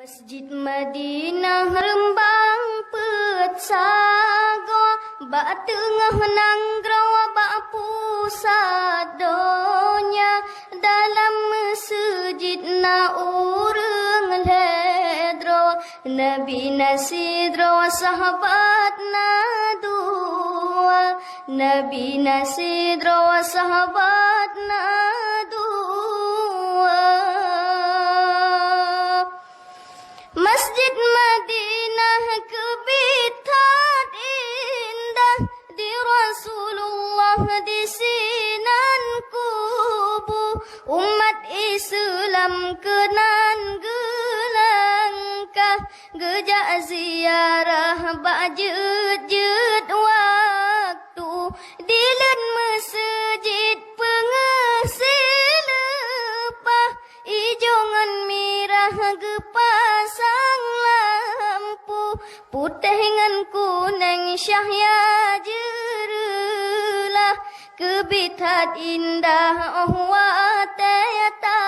Masjid Madinah rembang pet sago, bak tengah nanggrau bak pusat donya. Dalam masjid na urang ledro, Nabi nasidro sahabat na dua, Nabi nasidro sahabat na dua. Masjid Madinah kebitat indah, di Rasulullah di sinan kubu. Umat Islam kenan gelangkah, gejak ziarah bajut-jut waktu. Dilen masjid pengasih lepah, ijongan mirah gepasang lampu. Putih dengan kuning syahya jerelah, kebitat indah watayata.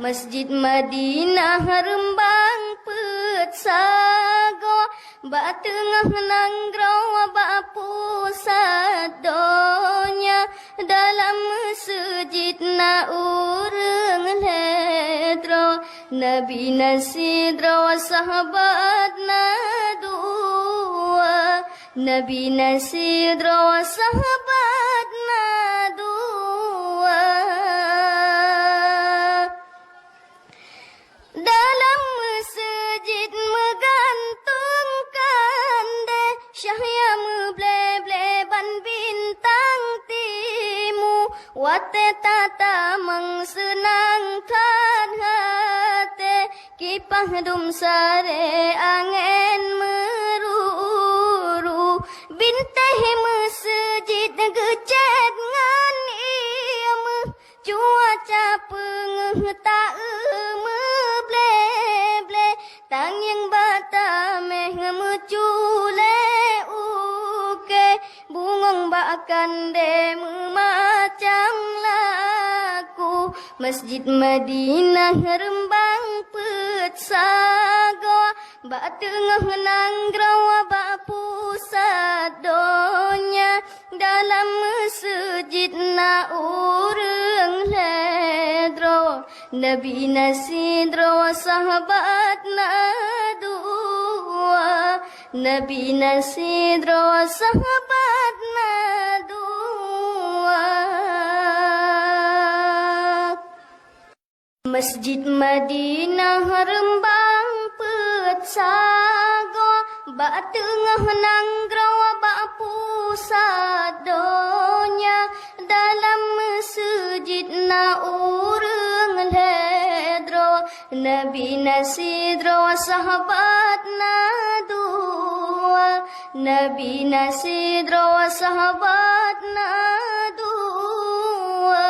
Masjid Madinah rembang pet sago, bak tengah nanggrau bak pusat donya. Dalam masjid na urang ledro, Nabi nasidro sahabat na dua, Nabi nasidro sahabat na dua. Dalam masjid megantungkan deh syahya meble-bleban bintang timu. Wate tata mengsenangkan hati, kipah dum sare angin meruru. Bintang masjid gecet ngan iam, cuaca pengeh tak meble-ble. Tang yang batameh mencule uke, bungong bakan de memacam laku. Masjid Madinah rembang pet sago, bak tengah nanggrau bak pusat donya. Dalam masjid na urang ledro, Nabi nasidro sahabat na dua, Nabi nasidro sahabat na dua. Masjid Madinah rembang pet sago, bak tengah nanggrau bak pusat donya. Dalam masjid na urang ledro, Nabi nasidro sahabat na dua, Nabi nasidro sahabat na dua.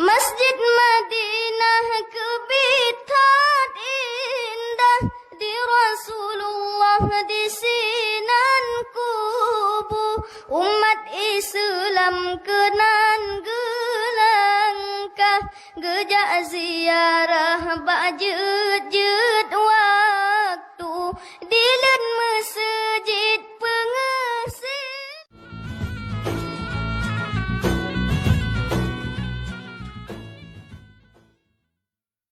Masjid Madinah kebitat indah, di Rasulullah di sinan kubu. Umat Islam kenan gelangkah, gejak ziarah bajut